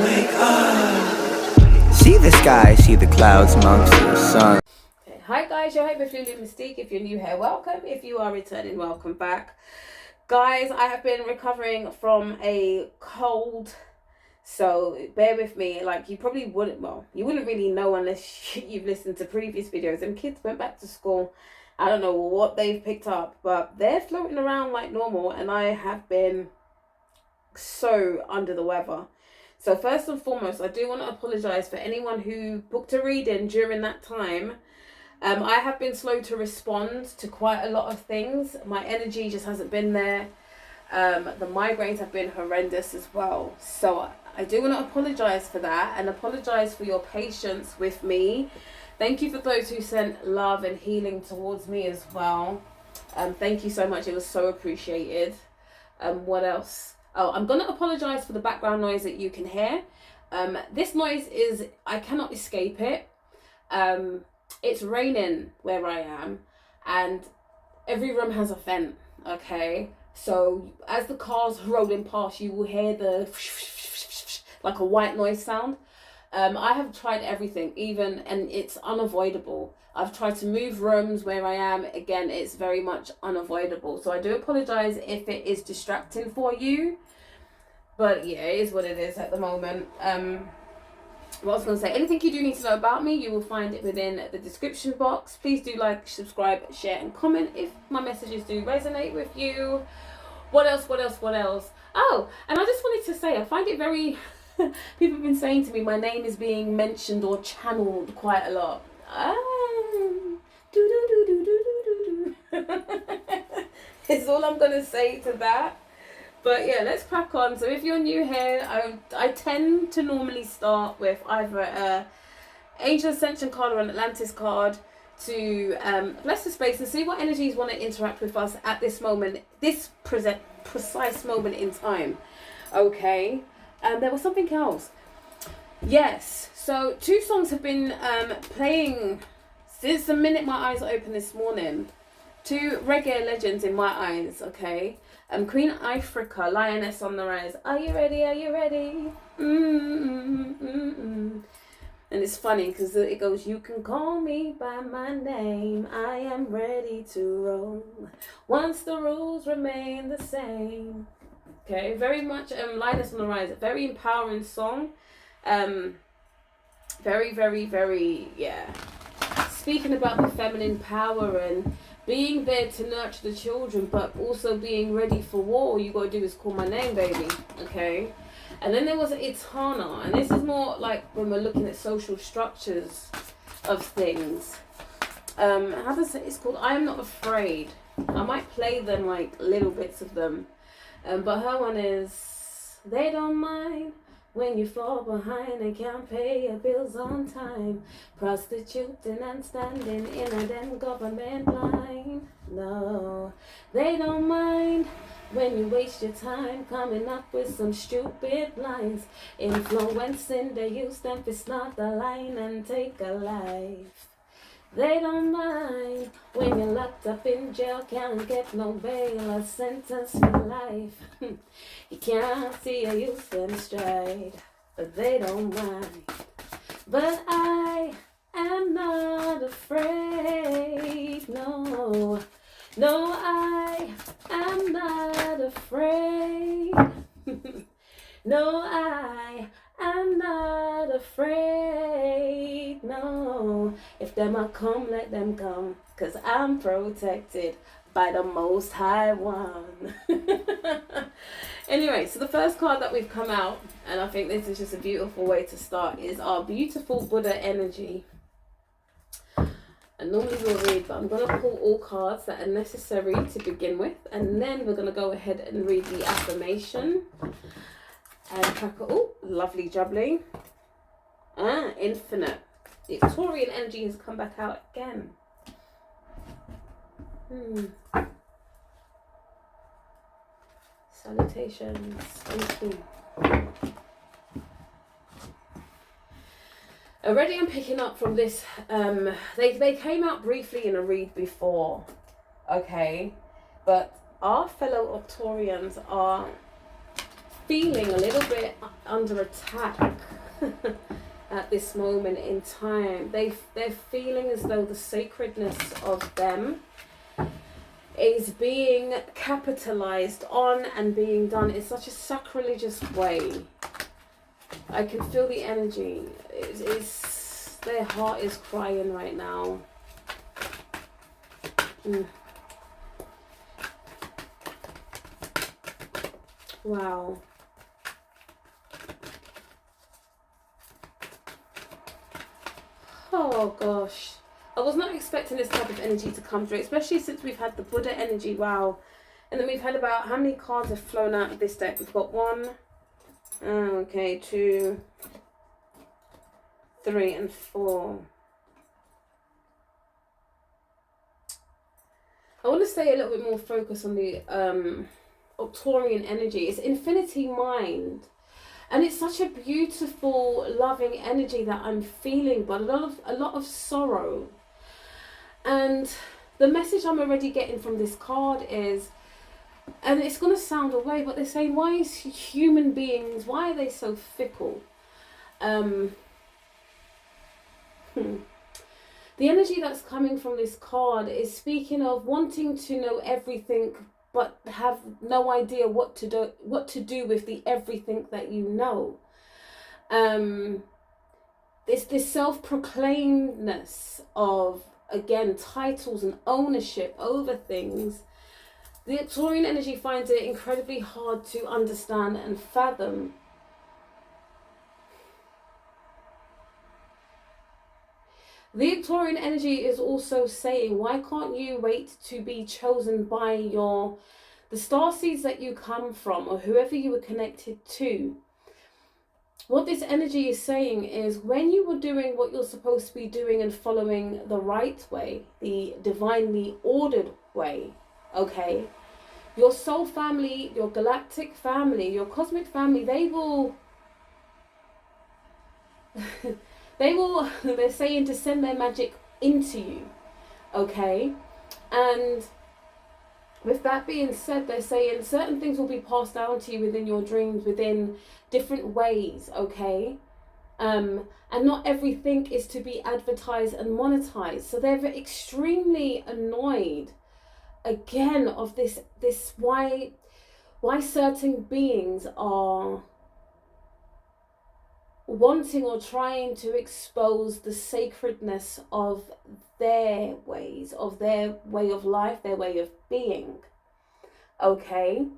See the sky, see the clouds amongst the sun. Okay. Hi guys, your host is Lulu Mystique. If you're new here, welcome. If you are returning, welcome back. Guys, I have been recovering from a cold, so bear with me. Like, you probably wouldn't, well, you wouldn't really know unless you've listened to previous videos. And kids went back to school. I don't know what they've picked up, but they're floating around like normal, and I have been so under the weather. So first and foremost, I do want to apologise for anyone who booked a reading during that time. I have been slow to respond to quite a lot of things. My energy just hasn't been there. The migraines have been horrendous as well. So I do want to apologise for that, and apologise for your patience with me. Thank you for those who sent love and healing towards me as well. Thank you so much. It was so appreciated. What else? Oh, I'm going to apologise for the background noise that you can hear. This noise is, I cannot escape it. It's raining where I am, and every room has a vent, okay? So as the car's rolling past, you will hear the like a white noise sound. I have tried everything, and it's unavoidable. I've tried to move rooms where I am. Again, it's very much unavoidable. So I do apologise if it is distracting for you. But yeah, it is what it is at the moment. What I was going to say, anything you do need to know about me, you will find it within the description box. Please do like, subscribe, share and comment if my messages do resonate with you. What else? Oh, and I just wanted to say, I find it very... People have been saying to me my name is being mentioned or channeled quite a lot. It's all I'm going to say to that. But yeah, let's crack on. So if you're new here, I tend to normally start with either a Angel Ascension card or an Atlantis card to bless the space and see what energies want to interact with us at this moment, this precise moment in time. Okay. There was something else. Yes. So 2 songs have been playing since the minute my eyes opened this morning. 2 reggae legends in my eyes, okay? Queen Africa, Lioness on the Rise. Are you ready? Are you ready? And it's funny because it goes, you can call me by my name. I am ready to roll. Once the rules remain the same. Okay, very much Lioness on the Rise. A very empowering song. Very, very, very, yeah. Speaking about the feminine power and being there to nurture the children, but also being ready for war. All you gotta do is call my name, baby. Okay. And then there was Itana, and this is more like when we're looking at social structures of things. How does it? It's called I Am Not Afraid. I might play them like little bits of them. But her one is, they don't mind when you fall behind and can't pay your bills on time, prostituting and standing in a damn government line. No, they don't mind when you waste your time coming up with some stupid lines, influencing the youth and it's not the line and take a life. They don't mind when you're locked up in jail, can't get no bail, a sentence for life. You can't see a youth in stride, but they don't mind. But I am not afraid, no. No, I am not afraid. No, I am not afraid, no. If them a come, let them come, 'cause I'm protected by the Most High One. Anyway, so the first card that we've come out, and I think this is just a beautiful way to start, is our beautiful Buddha energy. And normally we'll read, but I'm going to pull all cards that are necessary to begin with, and then we're going to go ahead and read the affirmation. And crackle, oh, lovely jubbly. Infinite. The Arcturian energy has come back out again. Salutations. Thank you. Already I'm picking up from this, they came out briefly in a read before, okay? But our fellow Arcturians are feeling a little bit under attack at this moment in time. They're feeling as though the sacredness of them is being capitalized on and being done in such a sacrilegious way. I can feel the energy. Their heart is crying right now. Wow. Oh gosh. I was not expecting this type of energy to come through, especially since we've had the Buddha energy. Wow. And then we've had about, how many cards have flown out of this deck? We've got 1, okay, 2, 3 and 4. I want to stay a little bit more focused on the Arcturian energy. It's infinity mind. And it's such a beautiful, loving energy that I'm feeling, but a lot of sorrow. And the message I'm already getting from this card is, and it's going to sound away, but they're saying, why is human beings, why are they so fickle? The energy that's coming from this card is speaking of wanting to know everything, but have no idea what to do with the everything that you know. It's this self-proclaimedness of, again, titles and ownership over things. The Arcturian energy finds it incredibly hard to understand and fathom. The Arcturian energy is also saying, why can't you wait to be chosen by the starseeds that you come from, or whoever you were connected to? What this energy is saying is, when you were doing what you're supposed to be doing and following the right way, the divinely ordered way, okay, your soul family, your galactic family, your cosmic family, they will they're saying to send their magic into you, okay? And with that being said, they're saying certain things will be passed down to you within your dreams, within different ways, okay? And not everything is to be advertised and monetized. So they're extremely annoyed, again, of this why certain beings are wanting or trying to expose the sacredness of their ways, of their way of life, their way of being, okay?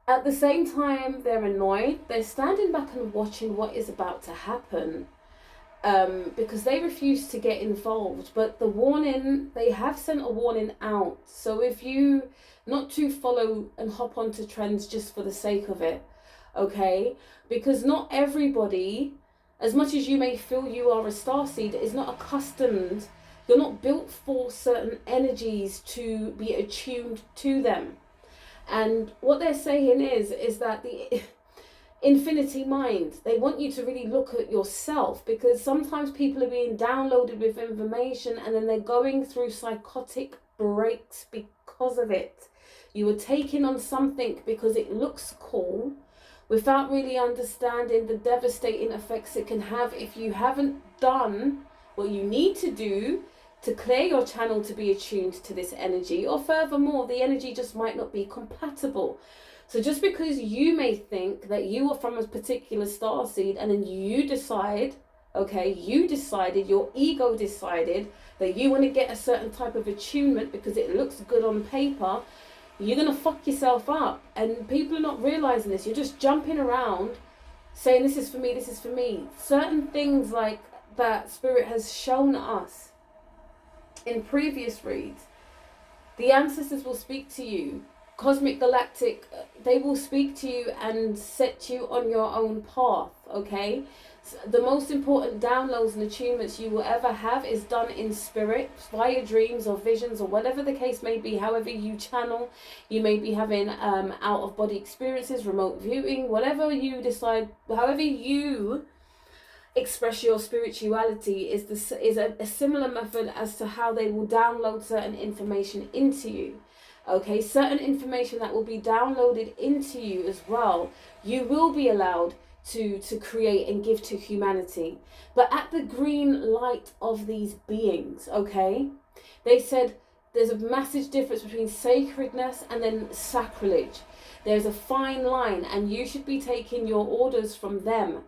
At the same time, they're annoyed. They're standing back and watching what is about to happen, because they refuse to get involved. But the warning, they have sent a warning out. So if you, not to follow and hop onto trends just for the sake of it, okay? Because not everybody, as much as you may feel you are a starseed, is not accustomed. You're not built for certain energies to be attuned to them. And what they're saying is that the infinity mind, they want you to really look at yourself, because sometimes people are being downloaded with information and then they're going through psychotic breaks because of it. You were taking on something because it looks cool, without really understanding the devastating effects it can have if you haven't done what you need to do to clear your channel to be attuned to this energy, or furthermore, the energy just might not be compatible. So just because you may think that you are from a particular starseed and then you decide, okay, your ego decided that you want to get a certain type of attunement because it looks good on paper, you're going to fuck yourself up. And people are not realizing this. You're just jumping around saying, this is for me, this is for me. Certain things like that Spirit has shown us in previous reads. The ancestors will speak to you. Cosmic, galactic, they will speak to you and set you on your own path, okay? So the most important downloads and attunements you will ever have is done in spirit, via dreams or visions or whatever the case may be. However you channel, you may be having out-of-body experiences, remote viewing, whatever you decide, however you express your spirituality is a similar method as to how they will download certain information into you. Okay, certain information that will be downloaded into you as well, you will be allowed to create and give to humanity, but at the green light of these beings. Okay, they said there's a massive difference between sacredness and then sacrilege. There's a fine line, and you should be taking your orders from them,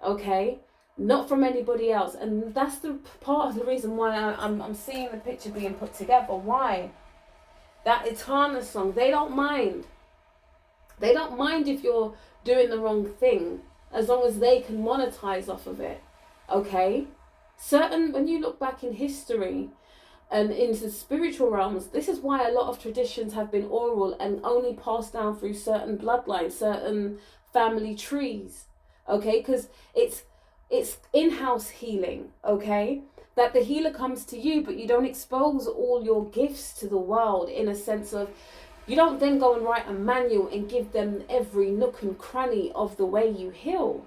okay, not from anybody else. And that's the part of the reason why I'm seeing the picture being put together. Why? That Eternal song, they don't mind. They don't mind if you're doing the wrong thing, as long as they can monetize off of it. Okay? When you look back in history and into spiritual realms, this is why a lot of traditions have been oral and only passed down through certain bloodlines, certain family trees. Okay? Because it's in-house healing. Okay? That the healer comes to you, but you don't expose all your gifts to the world, in a sense of, you don't then go and write a manual and give them every nook and cranny of the way you heal.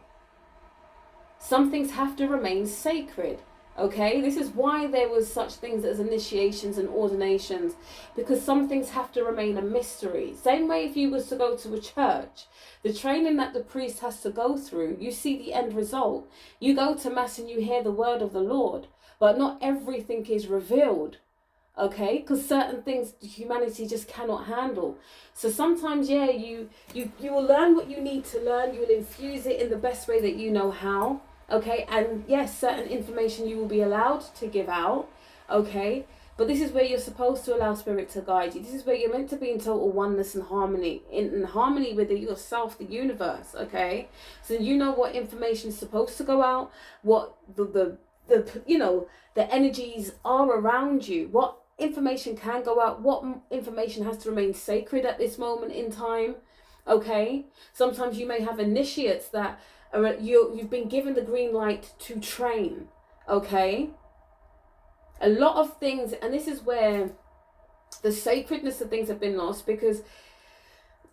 Some things have to remain sacred. Okay, this is why there was such things as initiations and ordinations, because some things have to remain a mystery. Same way if you was to go to a church, the training that the priest has to go through, you see the end result. You go to mass and you hear the word of the Lord, but not everything is revealed. Okay, because certain things humanity just cannot handle. So sometimes, yeah, you will learn what you need to learn. You will infuse it in the best way that you know how. Okay, and yes, certain information you will be allowed to give out. Okay, but this is where you're supposed to allow spirit to guide you. This is where you're meant to be in total oneness and harmony, in harmony with yourself, the universe. Okay, so you know what information is supposed to go out, what the energies are around you, what information can go out, what information has to remain sacred at this moment in time. Okay, sometimes you may have initiates that are, you've been given the green light to train. Okay, a lot of things, and this is where the sacredness of things have been lost, because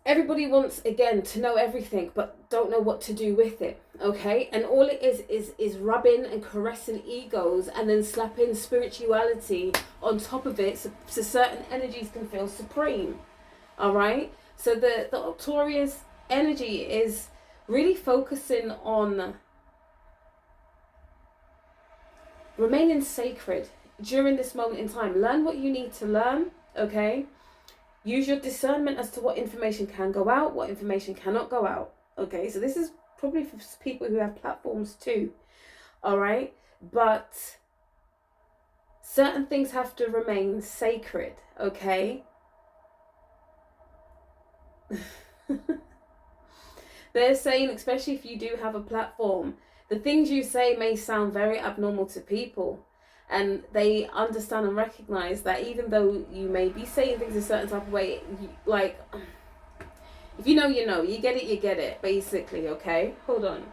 everybody wants, again, to know everything but don't know what to do with it. Okay, and all it is rubbing and caressing egos, and then slapping spirituality on top of it, so certain energies can feel supreme. All right, so the Arcturian energy is really focusing on remaining sacred during this moment in time. Learn what you need to learn. Okay, use your discernment as to what information can go out, what information cannot go out. Okay, so this is probably for people who have platforms too. All right, but certain things have to remain sacred. Okay. They're saying, especially if you do have a platform, the things you say may sound very abnormal to people, and they understand and recognize that even though you may be saying things a certain type of way, like, if you know, you know, you get it, basically. Okay, hold on.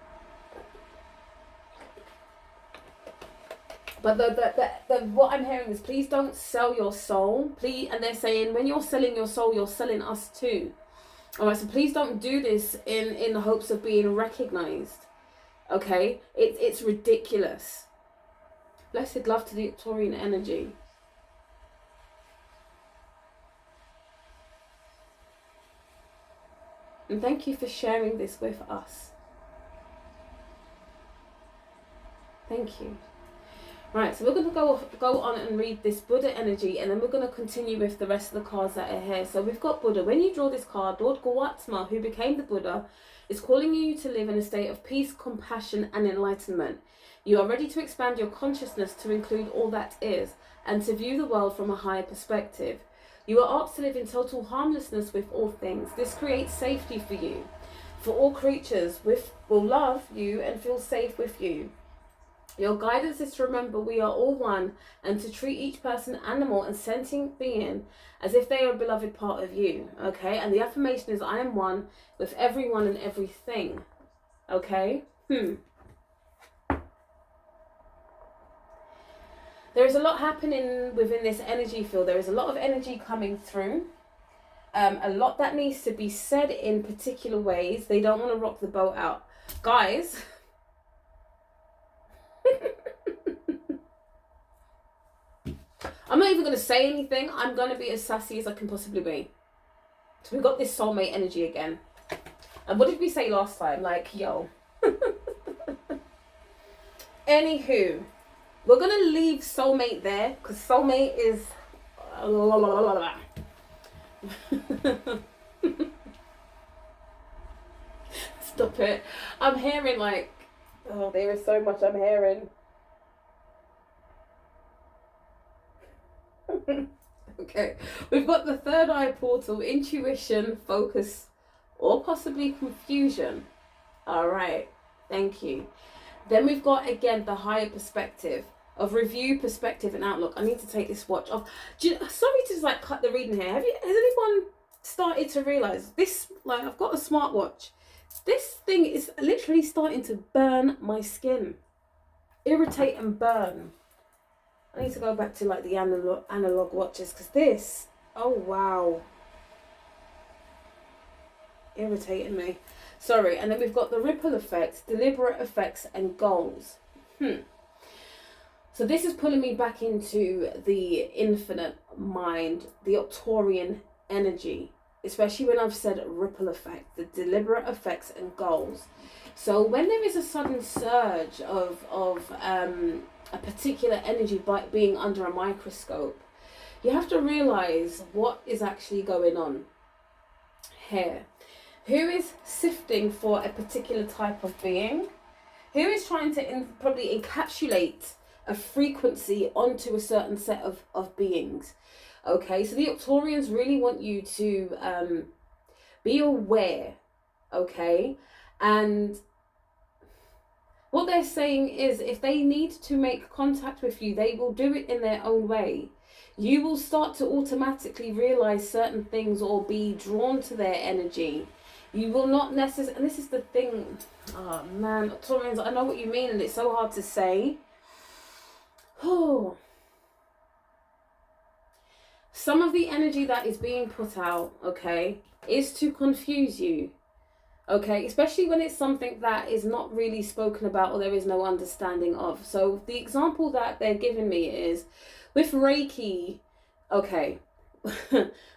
But the what I'm hearing is, please don't sell your soul, please. And they're saying, when you're selling your soul, you're selling us too. All right, so please don't do this in the hopes of being recognized. Okay, it's ridiculous. Blessed love to the Arcturian energy. And thank you for sharing this with us. Thank you. Right, so we're going to go on and read this Buddha energy, and then we're going to continue with the rest of the cards that are here. So we've got Buddha. When you draw this card, Lord Gautama, who became the Buddha, is calling you to live in a state of peace, compassion, and enlightenment. You are ready to expand your consciousness to include all that is, and to view the world from a higher perspective. You are asked to live in total harmlessness with all things. This creates safety for you. For all creatures will love you and feel safe with you. Your guidance is to remember we are all one, and to treat each person, animal, and sentient being as if they are a beloved part of you. Okay, and the affirmation is, I am one with everyone and everything. Okay. There is a lot happening within this energy field. There is a lot of energy coming through. A lot that needs to be said in particular ways. They don't want to rock the boat out. Guys. I'm not even going to say anything. I'm going to be as sassy as I can possibly be. So we've got this soulmate energy again. And what did we say last time? Like, yo. Anywho, we're going to leave soulmate there. Because soulmate is... Stop it. I'm hearing like... Oh, there is so much I'm hearing. Okay, we've got the third eye portal, intuition, focus, or possibly confusion. All right, thank you. Then we've got, again, the higher perspective of review, perspective, and outlook. I need to take this watch off. Sorry to just like cut the reading here. Has anyone started to realize this? Like, I've got a smartwatch. This thing is literally starting to burn my skin. Irritate and burn. I need to go back to like the analog watches, because this, oh wow. Irritating me. Sorry. And then we've got the ripple effects, deliberate effects, and goals. So this is pulling me back into the infinite mind, the Arcturian energy, especially when I've said ripple effect, the deliberate effects and goals. So when there is a sudden surge of a particular energy by being under a microscope, you have to realize what is actually going on here. Who is sifting for a particular type of being? Who is trying to probably encapsulate a frequency onto a certain set of beings? Okay, so the Arcturians really want you to be aware, okay? And what they're saying is, if they need to make contact with you, they will do it in their own way. You will start to automatically realize certain things or be drawn to their energy. You will not necessarily, and this is the thing, oh man, Arcturians, I know what you mean, and it's so hard to say. Oh. Some of the energy that is being put out, okay, is to confuse you. Okay, especially when it's something that is not really spoken about or there is no understanding of. So the example that they're giving me is with Reiki. Okay,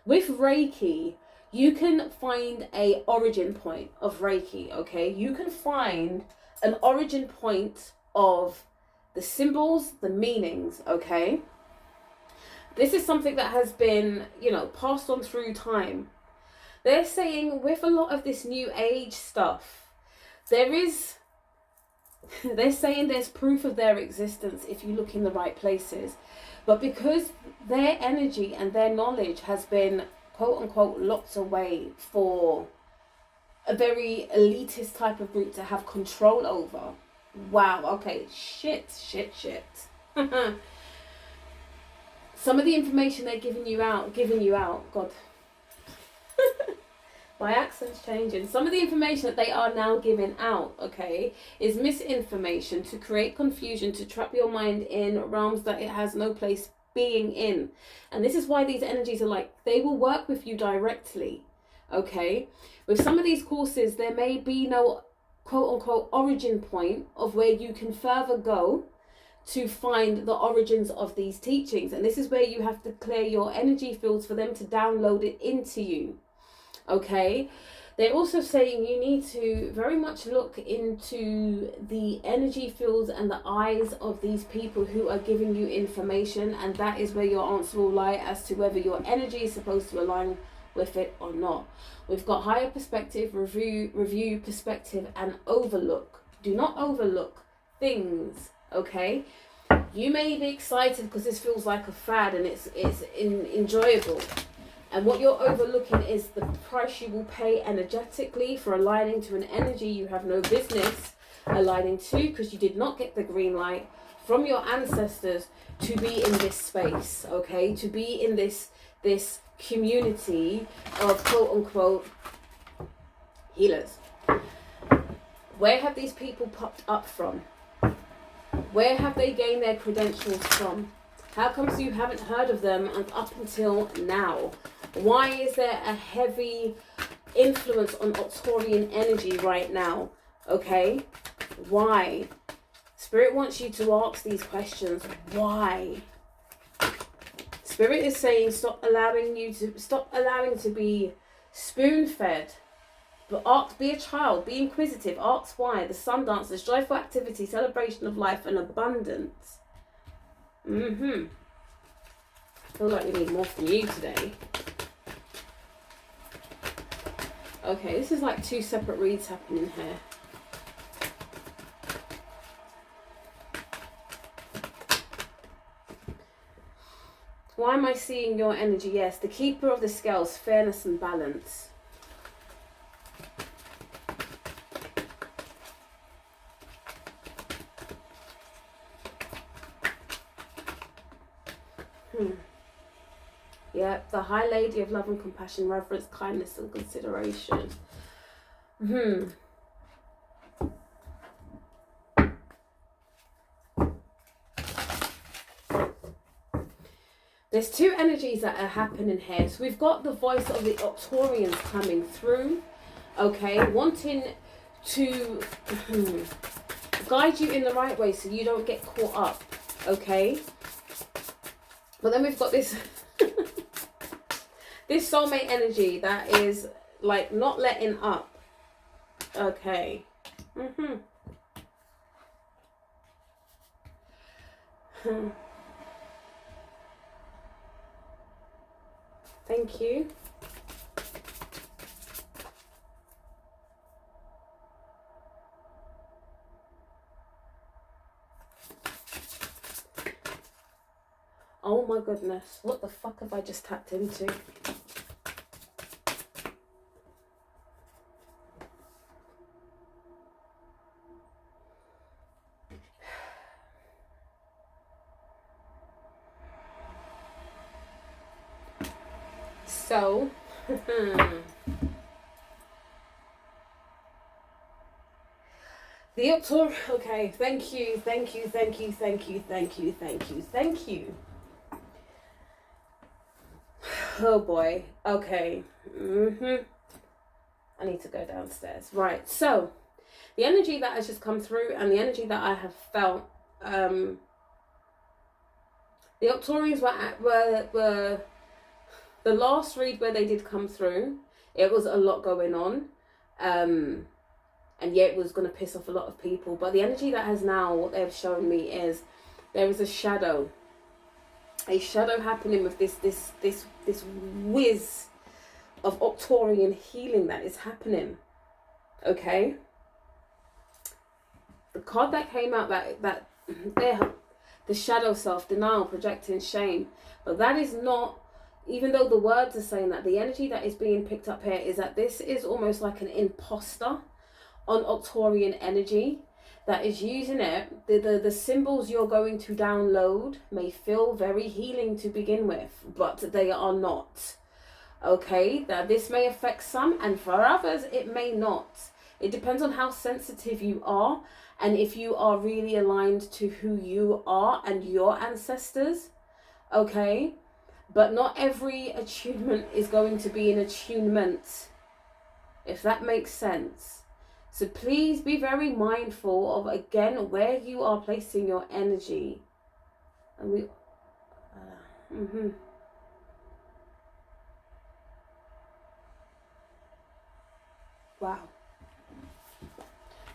with Reiki, you can find a origin point of Reiki. Okay, you can find an origin point of the symbols, the meanings. Okay, this is something that has been, passed on through time. They're saying with a lot of this new age stuff, they're saying there's proof of their existence if you look in the right places. But because their energy and their knowledge has been, quote unquote, locked away for a very elitist type of group to have control over. Wow, okay, shit. Some of the information they're giving you out, God. My accent's changing. Some of the information that they are now giving out, okay, is misinformation to create confusion, to trap your mind in realms that it has no place being in. And this is why these energies are like, they will work with you directly, okay? With some of these courses, there may be no quote unquote origin point of where you can further go to find the origins of these teachings. And this is where you have to clear your energy fields for them to download it into you. Okay, they're also saying you need to very much look into the energy fields and the eyes of these people who are giving you information, and that is where your answer will lie as to whether your energy is supposed to align with it or not. We've got higher perspective, review perspective, and overlook. Do not overlook things, okay? You may be excited because this feels like a fad and it's enjoyable. And what you're overlooking is the price you will pay energetically for aligning to an energy you have no business aligning to, because you did not get the green light from your ancestors to be in this space, okay? To be in this community of quote unquote healers. Where have these people popped up from? Where have they gained their credentials from? How comes you haven't heard of them and up until now? Why is there a heavy influence on Arcturian energy right now? Okay? Why? Spirit wants you to ask these questions. Why? Spirit is saying stop allowing to be spoon-fed. But be a child, be inquisitive, ask why. The sun dancers, joyful activity, celebration of life and abundance. I feel like we need more from you today. Okay, this is like two separate reads happening here. Why am I seeing your energy? Yes, the keeper of the scales, fairness and balance. Yeah, the High Lady of love and compassion, reverence, kindness and consideration. There's two energies that are happening here. So we've got the voice of the Arcturians coming through, okay, wanting to guide you in the right way so you don't get caught up, okay. But then we've got this this soulmate energy that is like not letting up, okay. Thank you. Oh my goodness, what the fuck have I just tapped into? So, the Arcturian, okay, thank you. Oh boy, okay. I need to go downstairs. Right, so, the energy that has just come through and the energy that I have felt, the Arcturians were the last read where they did come through, it was a lot going on. And yeah, it was going to piss off a lot of people. But the energy that has now, what they've shown me is there is a shadow happening with this whiz of Arcturian healing that is happening. Okay. The card that came out that the shadow self, denial, projecting shame, but that is not. Even though the words are saying that, the energy that is being picked up here is that this is almost like an imposter on Arcturian energy that is using it. The symbols you're going to download may feel very healing to begin with, but they are not. Okay, that this may affect some, and for others it may not. It depends on how sensitive you are and if you are really aligned to who you are and your ancestors. Okay. But not every attunement is going to be an attunement, if that makes sense. So please be very mindful of, again, where you are placing your energy. And we... Wow.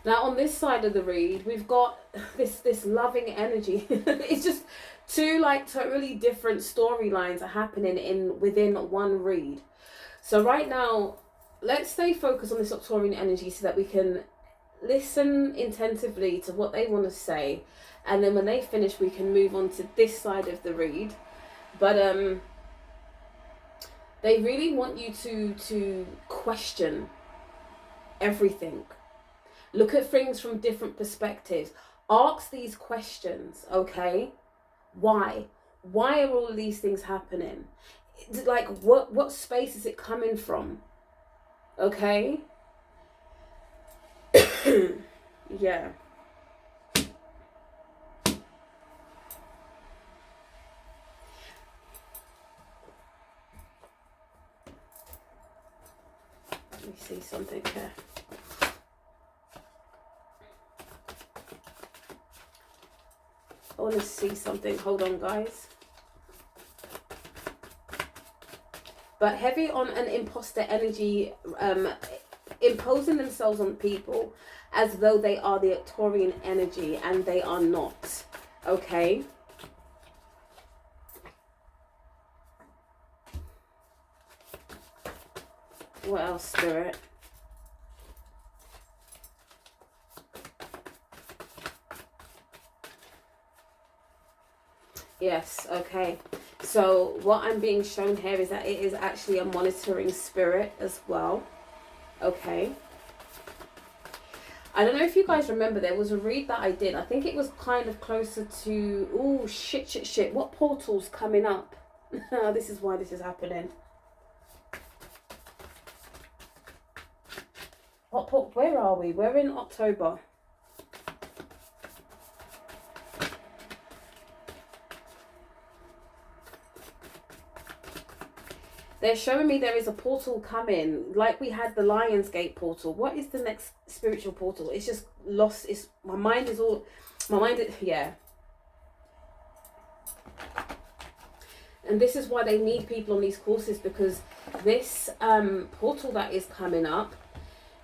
Now on this side of the read, we've got this loving energy. It's just two like totally different storylines are happening within one read. So right now, let's stay focused on this Arcturian energy so that we can listen intensively to what they want to say, and then when they finish, we can move on to this side of the read. But they really want you to question everything. Look at things from different perspectives. Ask these questions, okay? Why? Why are all of these things happening? Like, what space is it coming from? Okay? Yeah. Let me see something here. I want to see something. Hold on, guys. but heavy on an imposter energy, imposing themselves on people as though they are the Arcturian energy, and they are not. Okay. What else, Spirit? Yes, okay. So what I'm being shown here is that it is actually a monitoring spirit as well. Okay. I don't know if you guys remember, there was a read that I did. I think it was kind of closer to... Oh, shit. What portal's coming up? This is why this is happening. Where are we? We're in October. They're showing me there is a portal coming, like we had the Lionsgate portal. What is the next spiritual portal? It's just lost. It's yeah. And this is why they need people on these courses, because this portal that is coming up,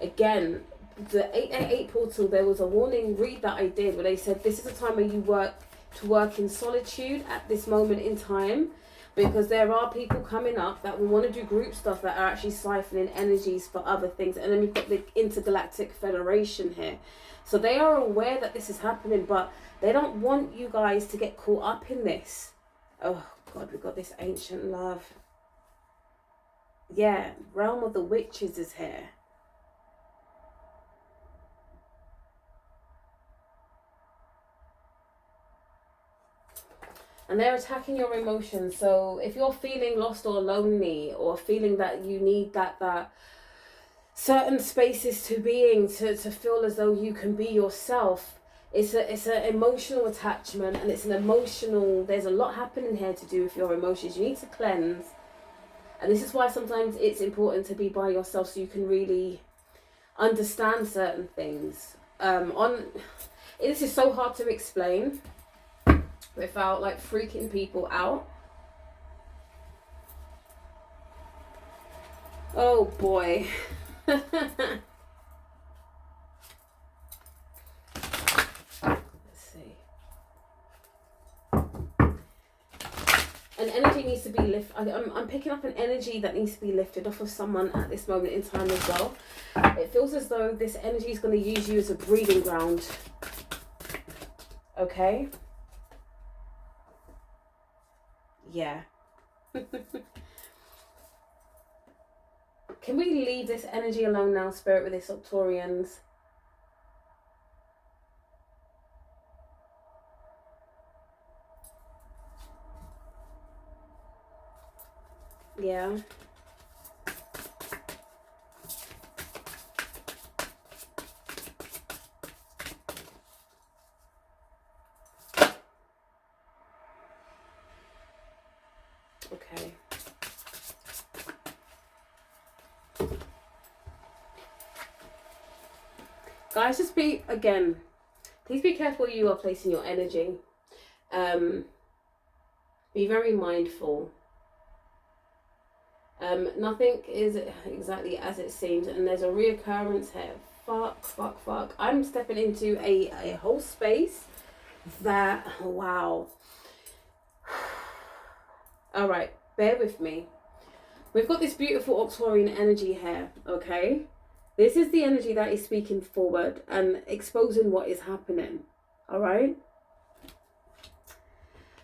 again, the 888 portal, there was a warning read that I did where they said this is a time where you work in solitude at this moment in time, because there are people coming up that will want to do group stuff that are actually siphoning energies for other things. And then we've got the Intergalactic Federation here. So they are aware that this is happening, but they don't want you guys to get caught up in this. Oh God, we've got this ancient love. Yeah, Realm of the Witches is here. And they're attacking your emotions. So if you're feeling lost or lonely, or feeling that you need that certain spaces to feel as though you can be yourself, it's an emotional attachment, and it's an emotional, there's a lot happening here to do with your emotions. You need to cleanse. And this is why sometimes it's important to be by yourself, so you can really understand certain things. This is so hard to explain without like freaking people out. Oh boy. Let's see. An energy needs to be lifted. I'm picking up an energy that needs to be lifted off of someone at this moment in time as well. It feels as though this energy is going to use you as a breeding ground. Okay? Yeah. Can we leave this energy alone now, Spirit, with this Arcturians? Yeah. Okay. Guys, just be, again, please be careful where you are placing your energy. Be very mindful. Nothing is exactly as it seems, and there's a reoccurrence here. Fuck. I'm stepping into a whole space that, wow. Alright, bear with me. We've got this beautiful Arcturian energy here, okay? This is the energy that is speaking forward and exposing what is happening, alright?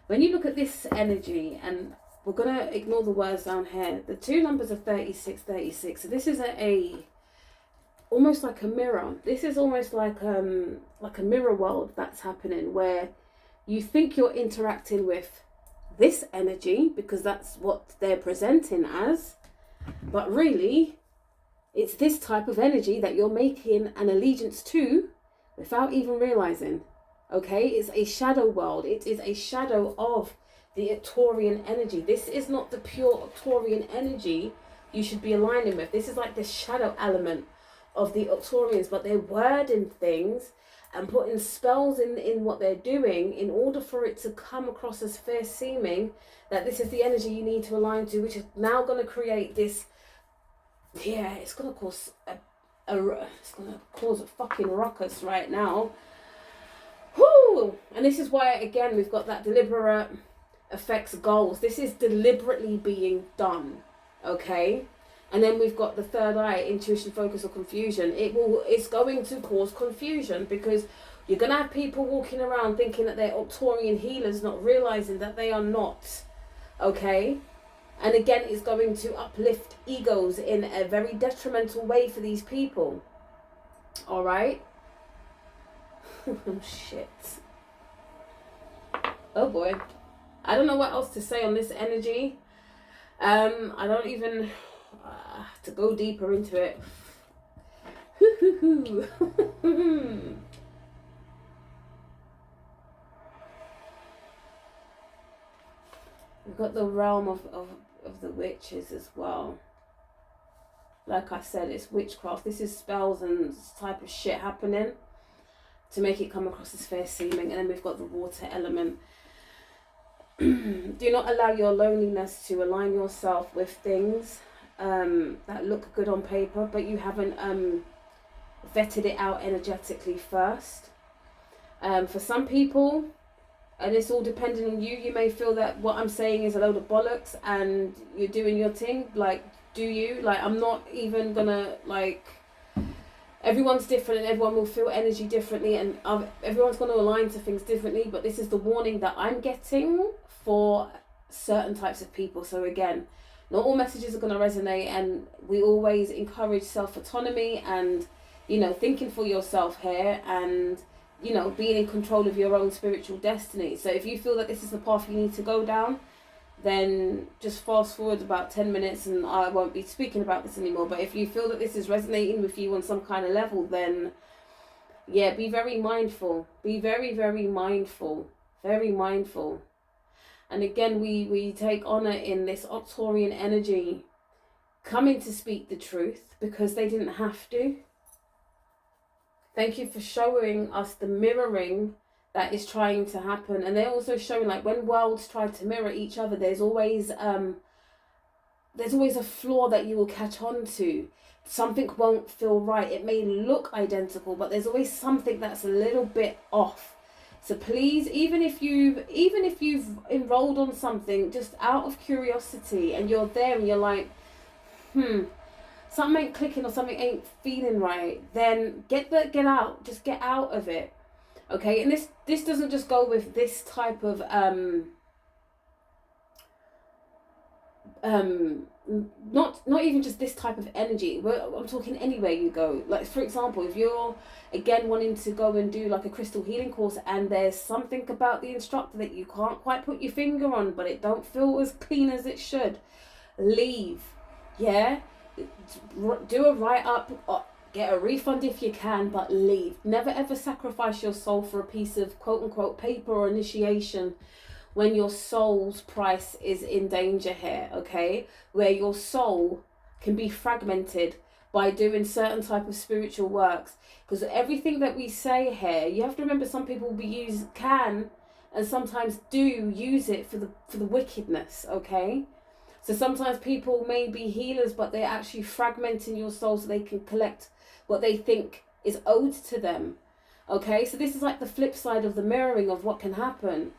When you look at this energy, and we're going to ignore the words down here, the two numbers are 36, 36. So this is almost like a mirror. This is almost like a mirror world that's happening, where you think you're interacting with this energy because that's what they're presenting as, but really it's this type of energy that you're making an allegiance to without even realizing. Okay, it's a shadow world. It is a shadow of the Arcturian energy. This is not the pure Arcturian energy you should be aligning with. This is like the shadow element of the Arcturians, but they're wording things and putting spells in what they're doing in order for it to come across as fair seeming that this is the energy you need to align to, which is now going to create this, yeah, it's going to cause it's going to cause a fucking ruckus right now. Whoo! And this is why, again, we've got that deliberate affects goals. This is deliberately being done, okay? And then we've got the third eye, intuition, focus, or confusion. It's going to cause confusion because you're going to have people walking around thinking that they're Arcturian healers, not realizing that they are not, okay? And again, it's going to uplift egos in a very detrimental way for these people, all right? Oh, shit. Oh, boy. I don't know what else to say on this energy. I don't even... to go deeper into it. We've got the realm of the witches as well. Like I said, it's witchcraft. This is spells and type of shit happening to make it come across as fair seeming. And then we've got the water element. Do not allow your loneliness to align yourself with things that look good on paper, but you haven't vetted it out energetically first. For some people, and it's all depending on you, you may feel that what I'm saying is a load of bollocks and you're doing your thing. Like, do you? Like, I'm not even gonna, like, everyone's different and everyone will feel energy differently and everyone's going to align to things differently, but this is the warning that I'm getting for certain types of people. So again, not all messages are going to resonate, and we always encourage self-autonomy and, you know, thinking for yourself here and, you know, being in control of your own spiritual destiny. So if you feel that this is the path you need to go down, then just fast forward about 10 minutes and I won't be speaking about this anymore. But if you feel that this is resonating with you on some kind of level, then yeah, be very mindful. Be very, very mindful. Very mindful. And again, we take honor in this Arcturian energy coming to speak the truth because they didn't have to. Thank you for showing us the mirroring that is trying to happen. And they're also showing, like, when worlds try to mirror each other, there's always a flaw that you will catch on to. Something won't feel right. It may look identical, but there's always something that's a little bit off. So please, even if you've enrolled on something just out of curiosity and you're there and you're like, something ain't clicking or something ain't feeling right, then get out. Just get out of it. Okay, and this doesn't just go with this type of not even just this type of energy. I'm talking anywhere you go. Like, for example, if you're again wanting to go and do like a crystal healing course and there's something about the instructor that you can't quite put your finger on, but it don't feel as clean as it should, leave. Yeah, do a write-up, get a refund if you can, but leave. Never ever sacrifice your soul for a piece of quote-unquote paper or initiation when your soul's price is in danger here, okay? Where your soul can be fragmented by doing certain type of spiritual works. Because everything that we say here, you have to remember, some people can and sometimes do use it for the wickedness, okay? So sometimes people may be healers, but they're actually fragmenting your soul so they can collect what they think is owed to them. Okay, so this is like the flip side of the mirroring of what can happen.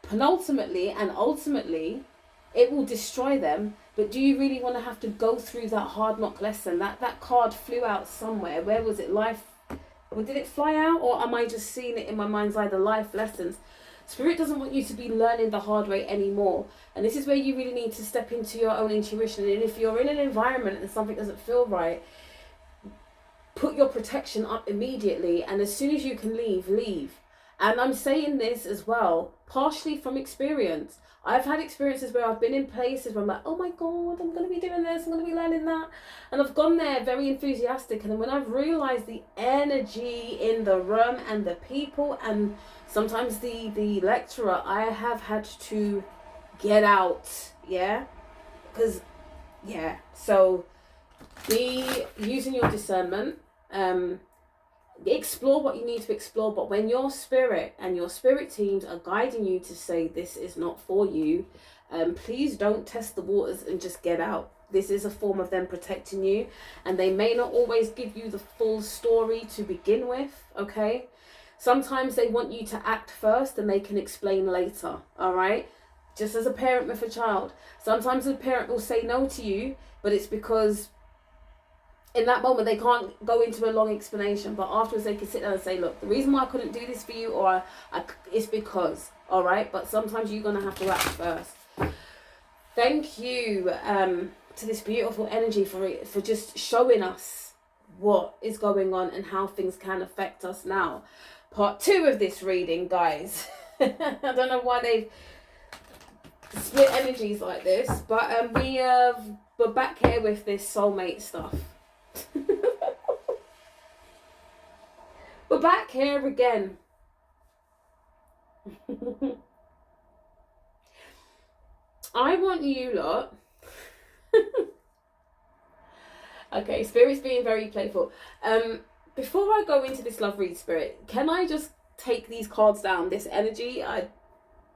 Penultimately and ultimately, it will destroy them. But do you really want to have to go through that hard knock lesson? That card flew out somewhere. Where was it? Life? Or did it fly out? Or am I just seeing it in my mind's eye? The life lessons. Spirit doesn't want you to be learning the hard way anymore. And this is where you really need to step into your own intuition. And if you're in an environment and something doesn't feel right, put your protection up immediately. And as soon as you can leave. And I'm saying this as well, partially from experience. I've had experiences where I've been in places where I'm like, oh my God, I'm going to be doing this, I'm going to be learning that. And I've gone there very enthusiastic. And then when I've realised the energy in the room and the people and sometimes the lecturer, I have had to get out. Yeah? Because, yeah. So be using your discernment. explore what you need to explore. But when your spirit and your spirit teams are guiding you to say this is not for you, please don't test the waters and just get out. This is a form of them protecting you, and they may not always give you the full story to begin with, okay? Sometimes they want you to act first and they can explain later, all right? Just as a parent with a child. Sometimes a parent will say no to you, but it's because in that moment they can't go into a long explanation, but afterwards they can sit down and say, look, the reason why I couldn't do this for you, or it's because, all right? But sometimes you're going to have to act first. Thank you to this beautiful energy for just showing us what is going on and how things can affect us now. Part 2 of this reading, guys. I don't know why they've split energies like this, but we're back here with this soulmate stuff. We're back here again. I want you lot. Okay, Spirit's being very playful. Before I go into this love read, Spirit, can I just take these cards down, this energy? I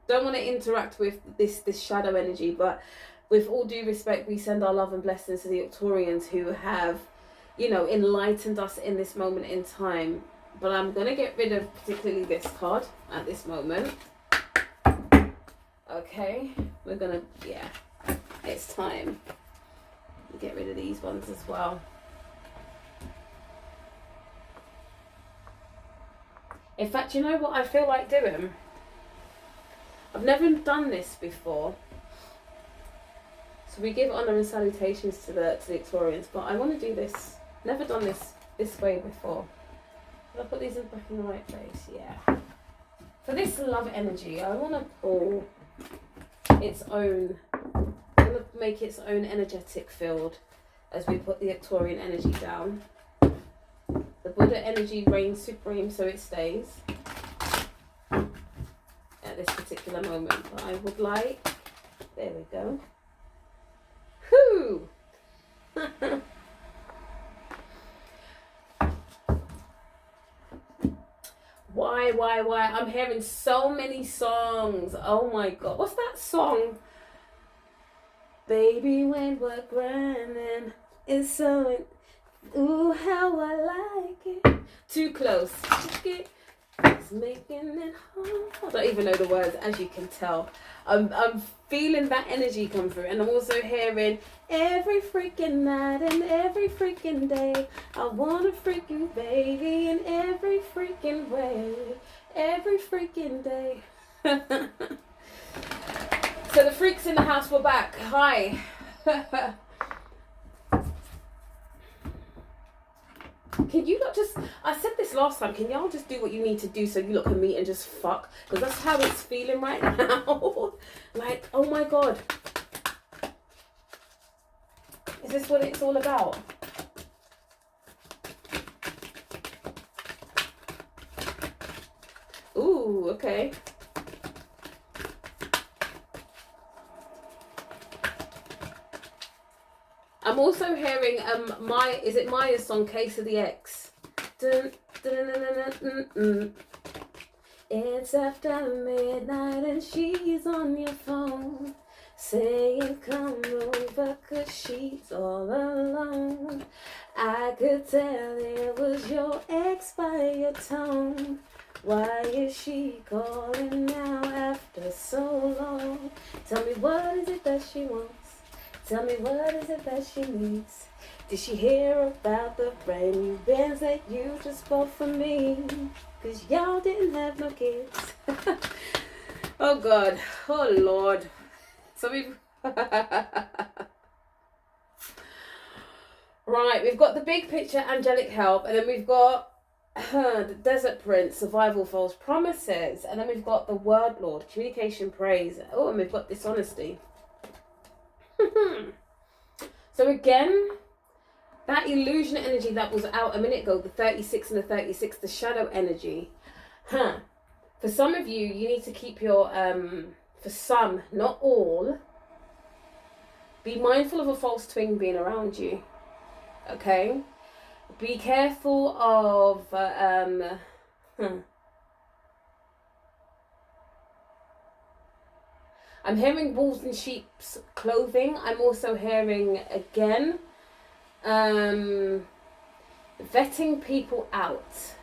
don't want to interact with this shadow energy, but with all due respect, we send our love and blessings to the Arcturians who have, you know, enlightened us in this moment in time. But I'm going to get rid of particularly this card at this moment. Okay, we're going to, yeah, it's time. Get rid of these ones as well. In fact, you know what I feel like doing? I've never done this before. So we give honour and salutations to the Arcturians, but I want to do this. Never done this way before. I'll put these back in the right place, yeah. For this love energy, I want to pull its own, I'm going to make its own energetic field as we put the Arcturian energy down. The Buddha energy reigns supreme, so it stays at this particular moment. But I would like, there we go. Whoo! Why? I'm hearing so many songs. Oh my God. What's that song? Baby, when we're grinding, it's so, ooh, how I like it. Too close. It's making it hard. I don't even know the words, as you can tell. I'm feeling that energy come through, and I'm also hearing every freaking night and every freaking day. I wanna freak you, baby, in every freaking way, every freaking day. So the freaks in the house were back. Hi. Can you not just, I said this last time, can y'all just do what you need to do so you lot can meet and just fuck? Because that's how it's feeling right now. Like, oh my God. Is this what it's all about? Ooh, okay. I'm also hearing is it Maya's song Case of the Ex? Dun, dun, dun, dun, dun, dun. It's after midnight and she's on your phone saying come over 'cause she's all alone. I could tell it was your ex by your tone. Why is she calling now after so long? Tell me, what is it that she wants? Tell me, what is it that she needs? Did she hear about the brand new bands that you just bought for me? 'Cause y'all didn't have no kids. Oh God, oh Lord. So we've right, we've got the big picture, angelic help, and then we've got the desert prince, survival, false promises, and then we've got the word lord, communication, praise. Oh, and we've got dishonesty. So again, that illusion energy that was out a minute ago, the 36 and the 36, the shadow energy. For some of you, you need to keep your, for some, not all, be mindful of a false twin being around you. Okay? Be careful of I'm hearing wolves in sheep's clothing. I'm also hearing again vetting people out.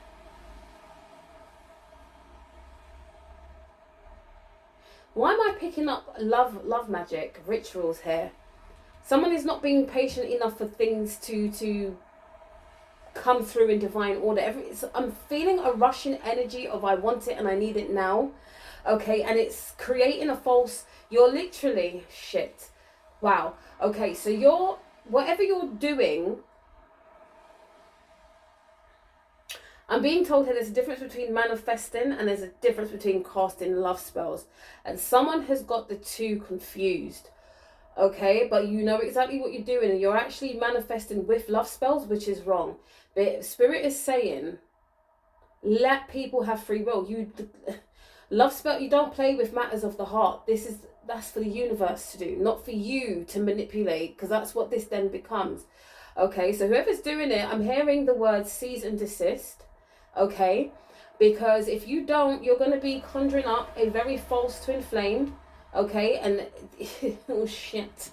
Why am I picking up love magic rituals here? Someone is not being patient enough for things to come through in divine order. I'm feeling a rushing energy of I want it and I need it now. Okay, and it's creating a false, you're literally, shit. Wow. Okay, so whatever you're doing, I'm being told here there's a difference between manifesting and there's a difference between casting love spells. And someone has got the two confused. Okay, but you know exactly what you're doing and you're actually manifesting with love spells, which is wrong. But Spirit is saying, let people have free will. Love spell, you don't play with matters of the heart. That's for the universe to do, not for you to manipulate, because that's what this then becomes. Okay, so whoever's doing it, I'm hearing the word cease and desist. Okay, because if you don't, you're going to be conjuring up a very false twin flame. Okay, and oh shit.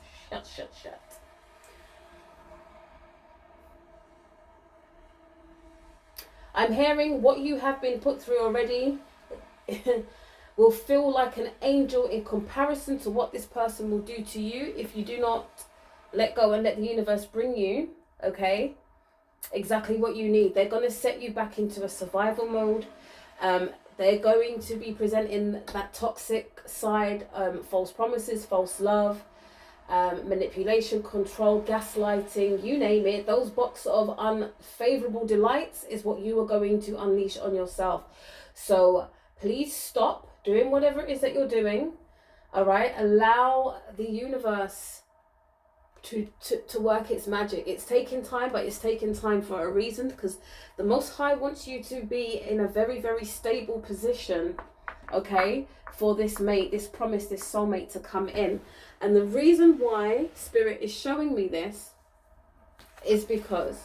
I'm hearing what you have been put through already will feel like an angel in comparison to what this person will do to you if you do not let go and let the universe bring you, okay, exactly what you need. They're going to set you back into a survival mode. They're going to be presenting that toxic side, false promises, false love, manipulation, control, gaslighting, you name it. Those box of unfavorable delights is what you are going to unleash on yourself. So please stop doing whatever it is that you're doing. All right, allow the universe to work its magic. It's taking time, but it's taking time for a reason, because the Most High wants you to be in a very, very stable position, okay, for this mate, this promise, this soulmate to come in. And the reason why Spirit is showing me this is because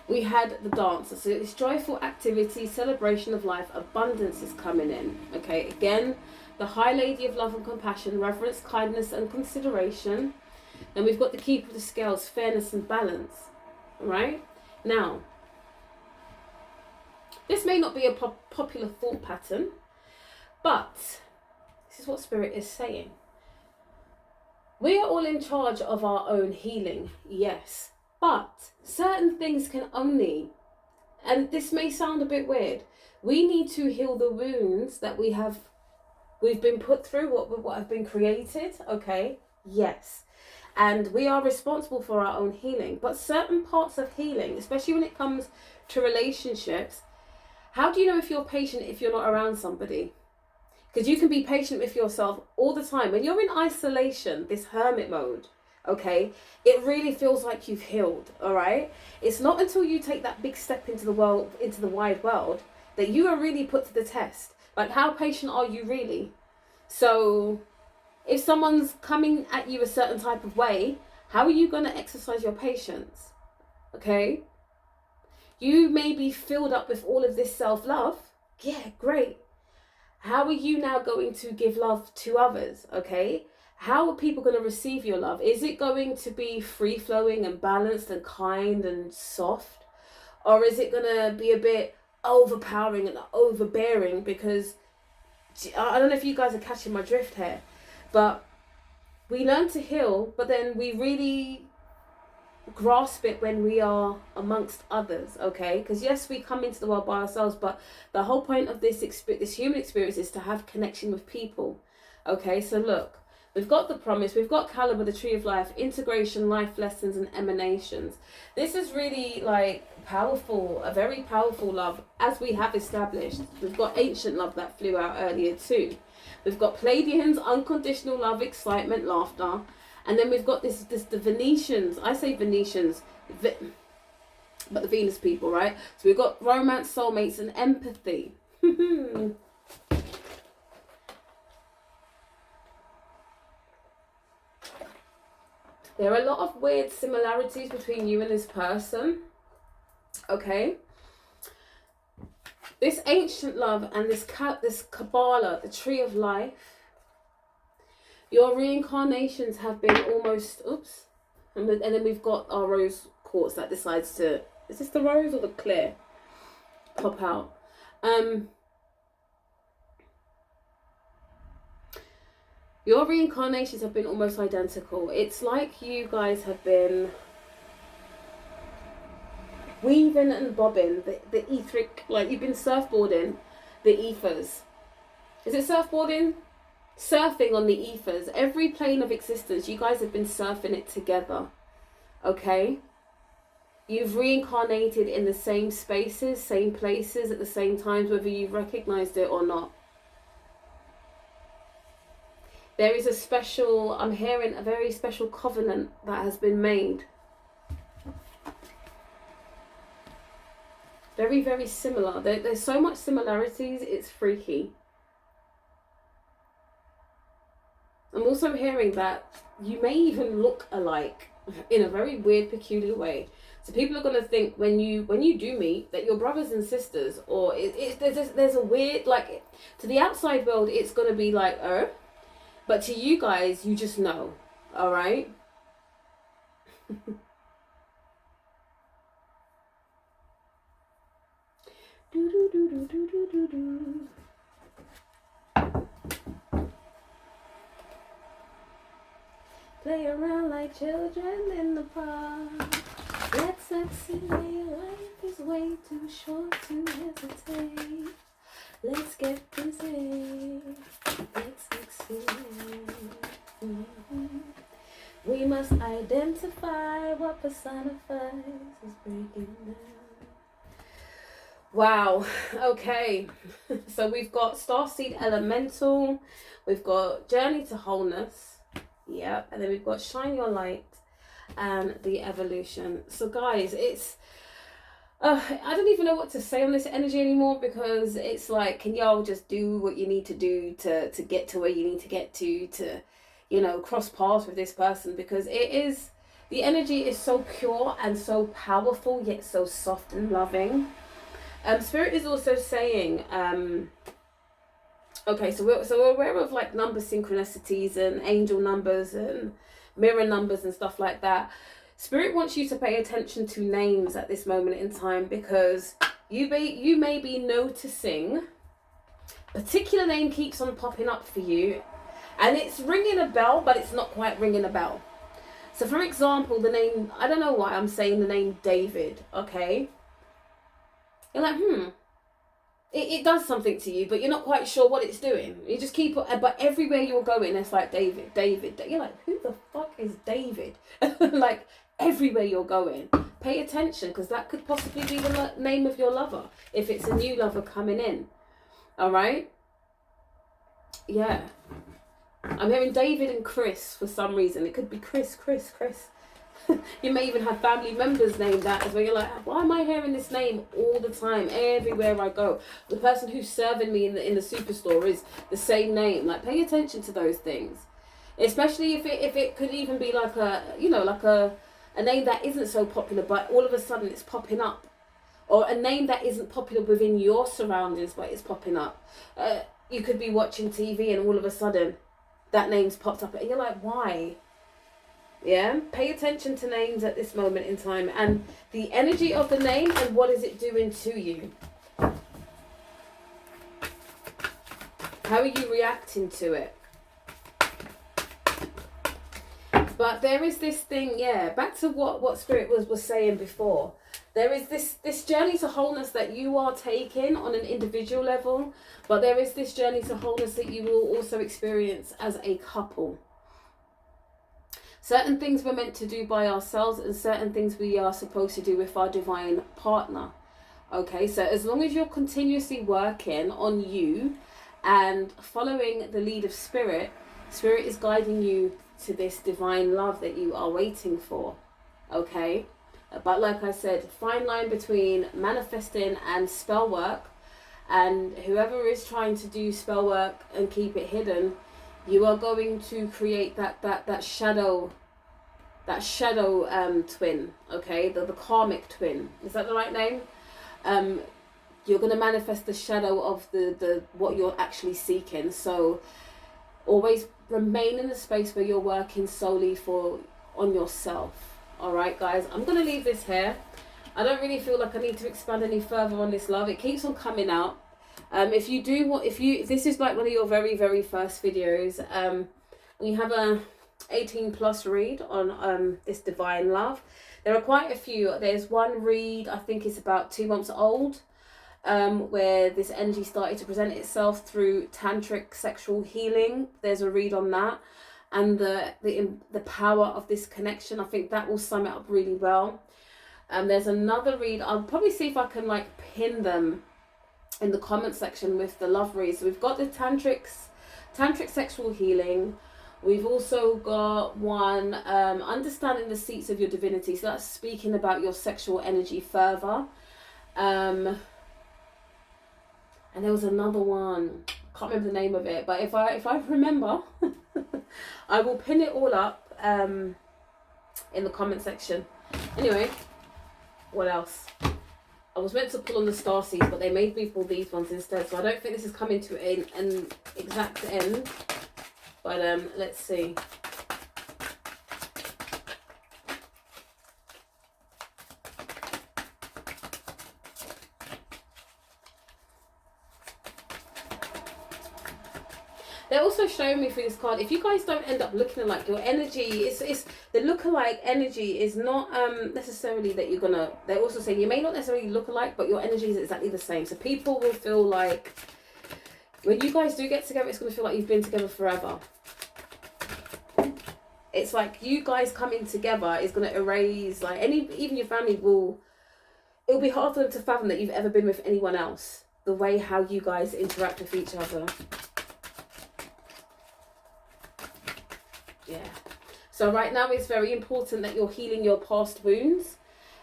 we had the dancer. So it's joyful activity, celebration of life, abundance is coming in. Okay, again, the High Lady of love and compassion, reverence, kindness and consideration. Then we've got the Keeper of the Scales, fairness and balance. Right? Now, this may not be a popular thought pattern, but this is what Spirit is saying. We are all in charge of our own healing, yes. But certain things can only, and this may sound a bit weird, we need to heal the wounds that we've been put through, what have been created, okay? Yes. And we are responsible for our own healing. But certain parts of healing, especially when it comes to relationships, how do you know if you're patient if you're not around somebody? Because you can be patient with yourself all the time. When you're in isolation, this hermit mode, okay, it really feels like you've healed, all right? It's not until you take that big step into the world, into the wide world, that you are really put to the test. Like, how patient are you really? So if someone's coming at you a certain type of way, how are you going to exercise your patience? Okay? You may be filled up with all of this self-love. Yeah, great. How are you now going to give love to others? Okay? How are people going to receive your love? Is it going to be free-flowing and balanced and kind and soft? Or is it going to be a bit overpowering and overbearing? Because I don't know if you guys are catching my drift here, but we learn to heal, but then we really grasp it when we are amongst others, okay? Because yes, we come into the world by ourselves, but the whole point of this human experience is to have connection with people, okay? So look, we've got the promise, we've got Caliber, the tree of life, integration, life lessons and emanations. This is really like powerful, a very powerful love, as we have established. We've got ancient love that flew out earlier too. We've got Pleiadians, unconditional love, excitement, laughter. And then we've got the Venetians. I say Venetians, but the Venus people, right? So we've got romance, soulmates, and empathy. There are a lot of weird similarities between you and this person. Okay? This ancient love and this Kabbalah, the tree of life, your reincarnations have been almost, oops, and then we've got our rose quartz that decides to, is this the rose or the clear? Pop out. Your reincarnations have been almost identical. It's like you guys have been weaving and bobbing the etheric, like you've been surfboarding the ethers. Is it surfboarding? Surfing on the ethers. Every plane of existence, you guys have been surfing it together. Okay? You've reincarnated in the same spaces, same places at the same times, whether you've recognized it or not. There is a special, I'm hearing a very special covenant that has been made. Very, very similar. There's so much similarities, it's freaky. I'm also hearing that you may even look alike in a very weird, peculiar way. So people are going to think when you do meet that you're brothers and sisters, or there's a weird, like, to the outside world it's going to be like, but to you guys, you just know. All right? Play around like children in the park. Let's succeed. Life is way too short to hesitate. Let's get busy. Let's succeed. We must identify what personifies is breaking down. Wow. Okay. So we've got Starseed Elemental. We've got Journey to Wholeness. Yep. And then we've got Shine Your Light and the Evolution. So guys, it's I don't even know what to say on this energy anymore, because it's like, can y'all just do what you need to do to get to where you need to get to, you know, cross paths with this person, because it is, the energy is so pure and so powerful, yet so soft and loving. Spirit is also saying, okay, so we're aware of like number synchronicities and angel numbers and mirror numbers and stuff like that. Spirit wants you to pay attention to names at this moment in time, because you may be noticing a particular name keeps on popping up for you, and it's ringing a bell, but it's not quite ringing a bell. So for example, the name, I don't know why I'm saying the name David, okay? You're like, it does something to you, but you're not quite sure what it's doing. You just keep, but everywhere you're going, it's like David. You're like, who the fuck is David? Like, everywhere you're going. Pay attention, because that could possibly be the name of your lover, if it's a new lover coming in. All right? Yeah. I'm hearing David and Chris for some reason. It could be Chris. You may even have family members named that as well. You're like, why am I hearing this name all the time, everywhere I go? The person who's serving me in the superstore is the same name. Like, pay attention to those things, especially if it could even be like a, you know, like a name that isn't so popular, but all of a sudden it's popping up, or a name that isn't popular within your surroundings, but it's popping up. You could be watching TV and all of a sudden that name's popped up, and you're like, why? Yeah, pay attention to names at this moment in time and the energy of the name and what is it doing to you. How are you reacting to it? But there is this thing, yeah, back to what Spirit was saying before. There is this journey to wholeness that you are taking on an individual level, but there is this journey to wholeness that you will also experience as a couple. Certain things we're meant to do by ourselves, and certain things we are supposed to do with our divine partner. Okay, so as long as you're continuously working on you and following the lead of Spirit, Spirit is guiding you to this divine love that you are waiting for. Okay, but like I said, fine line between manifesting and spell work, and whoever is trying to do spell work and keep it hidden, you are going to create that shadow that shadow twin, okay, the karmic twin. Is that the right name? You're going to manifest the shadow of the what you're actually seeking. So always remain in a space where you're working solely on yourself. All right, guys, I'm going to leave this here. I don't really feel like I need to expand any further on this love. It keeps on coming out. If you do want, if this is like one of your very, very first videos, we have a 18+ read on this divine love. There are quite a few. There's one read, I think it's about 2 months old, where this energy started to present itself through tantric sexual healing. There's a read on that, and the power of this connection. I think that will sum it up really well. There's another read. I'll probably see if I can like pin them in the comment section with the love reads. So we've got the tantric sexual healing. We've also got one, understanding the seats of your divinity. So that's speaking about your sexual energy further. And there was another one, can't remember the name of it, but if I remember, I will pin it all up in the comment section. Anyway, what else? I was meant to pull on the star seeds, but they made me pull these ones instead. So I don't think this is coming to an exact end. But let's see. They're also showing me through this card, if you guys don't end up looking alike, your energy is the lookalike energy is not necessarily that you're gonna. They're also saying you may not necessarily look alike, but your energy is exactly the same. So people will feel like when you guys do get together, it's gonna feel like you've been together forever. It's like you guys coming together is gonna erase like even your family will. It'll be hard for them to fathom that you've ever been with anyone else. The way how you guys interact with each other. Yeah. So right now it's very important that you're healing your past wounds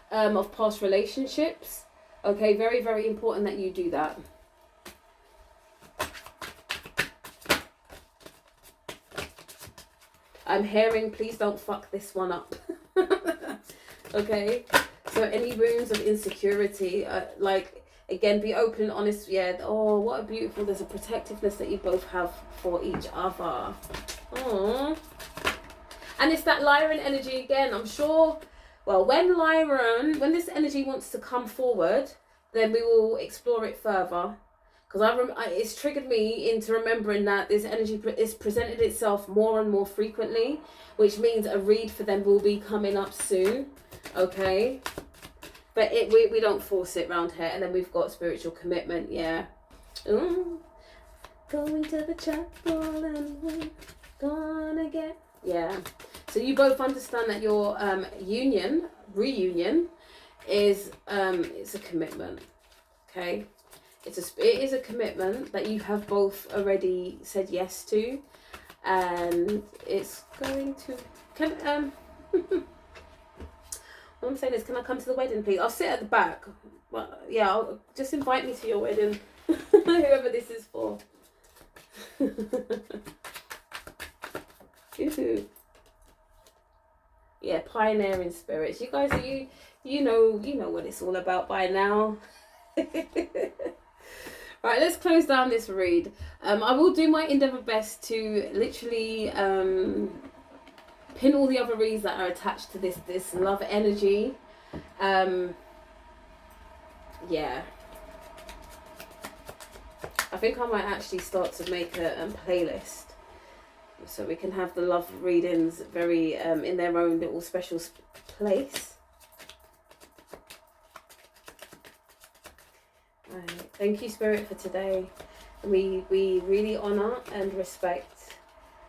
of past relationships. Okay, very, very important that you do that. I'm hearing, please don't fuck this one up. Okay, so any wounds of insecurity, like, again, be open and honest. Yeah, oh, what a beautiful, there's a protectiveness that you both have for each other. Aww. And it's that Lyran energy again. I'm sure, well, when this energy wants to come forward, then we will explore it further. Because it's triggered me into remembering that this energy is presented itself more and more frequently, which means a read for them will be coming up soon. Okay, but we don't force it around here. And then we've got spiritual commitment. Yeah. Ooh. Going to the chapel and we're gonna get. Yeah. So you both understand that your reunion is it's a commitment. Okay. It is a commitment that you have both already said yes to, and it's going to what I'm saying is, can I come to the wedding, please? I'll sit at the back. Well, yeah, just invite me to your wedding, whoever this is for. Yeah, pioneering spirits. You guys, you know what it's all about by now. Right, let's close down this read. I will do my endeavour best to literally pin all the other reads that are attached to this love energy. Yeah. I think I might actually start to make a playlist, so we can have the love readings very in their own little special place. Thank you, Spirit, for today. We really honour and respect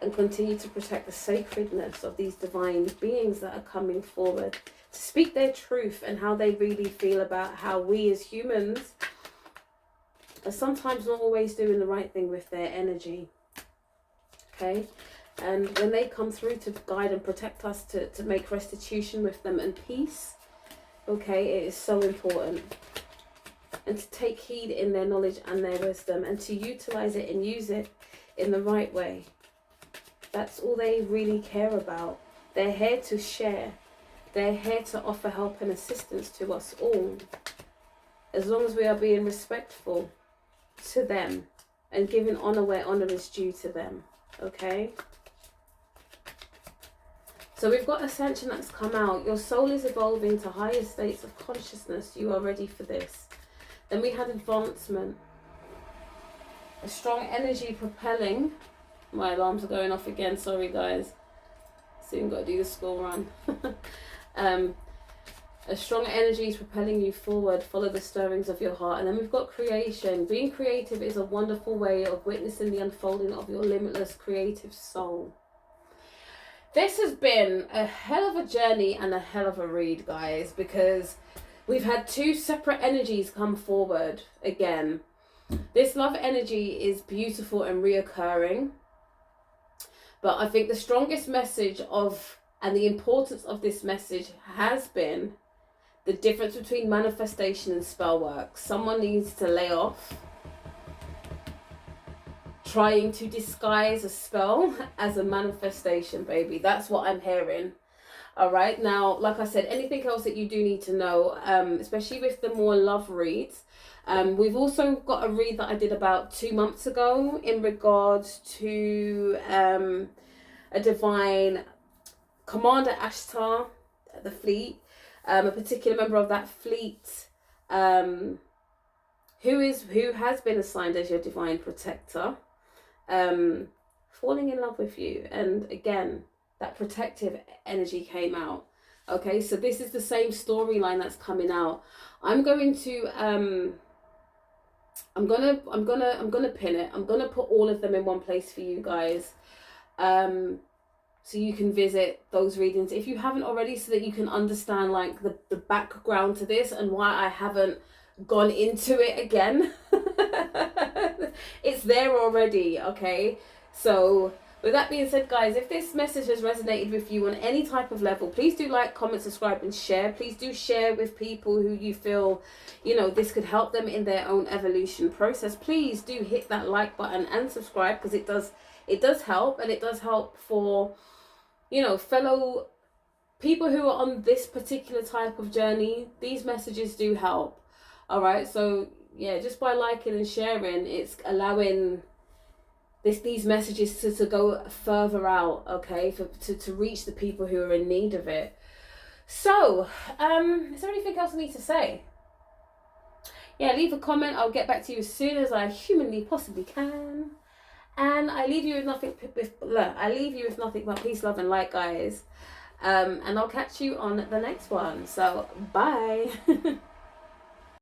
and continue to protect the sacredness of these divine beings that are coming forward to speak their truth and how they really feel about how we as humans are sometimes not always doing the right thing with their energy. Okay? And when they come through to guide and protect us, to make restitution with them and peace, okay, it is so important. And to take heed in their knowledge and their wisdom, and to utilize it and use it in the right way. That's all they really care about. They're here to share. They're here to offer help and assistance to us all. As long as we are being respectful to them and giving honor where honor is due to them. Okay? So we've got Ascension that's come out. Your soul is evolving to higher states of consciousness. You are ready for this. Then we had Advancement. A strong energy propelling. My alarms are going off again. Sorry, guys. Soon got to do the school run. A strong energy is propelling you forward. Follow the stirrings of your heart. And then we've got Creation. Being creative is a wonderful way of witnessing the unfolding of your limitless creative soul. This has been a hell of a journey and a hell of a read, guys, because we've had two separate energies come forward again. This love energy is beautiful and reoccurring. But I think the strongest message of, and the importance of this message has been the difference between manifestation and spell work. Someone needs to lay off trying to disguise a spell as a manifestation, baby. That's what I'm hearing. All right. Now, like I said, anything else that you do need to know, especially with the more love reads. We've also got a read that I did about 2 months ago in regards to a divine Commander Ashtar, the fleet, a particular member of that fleet who has been assigned as your divine protector, falling in love with you. And again, that protective energy came out. Okay, so this is the same storyline that's coming out. I'm going to I'm gonna pin it. I'm gonna put all of them in one place for you guys, so you can visit those readings if you haven't already, so that you can understand like the background to this and why I haven't gone into it again. It's there already. Okay, so with that being said, guys, if this message has resonated with you on any type of level, please do like, comment, subscribe, and share. Please do share with people who you feel, you know, this could help them in their own evolution process. Please do hit that like button and subscribe, because it does help, and it does help for, you know, fellow people who are on this particular type of journey. These messages do help. All right, so yeah, just by liking and sharing, it's allowing these messages to go further out, okay, to reach the people who are in need of it. So, is there anything else I need to say? Yeah, leave a comment. I'll get back to you as soon as I humanly possibly can. And I leave you with nothing but peace, love, and light, guys. And I'll catch you on the next one. So, bye.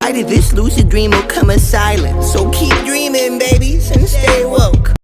Why did this lucid dream will come as silent? So keep dreaming, babies, and stay woke.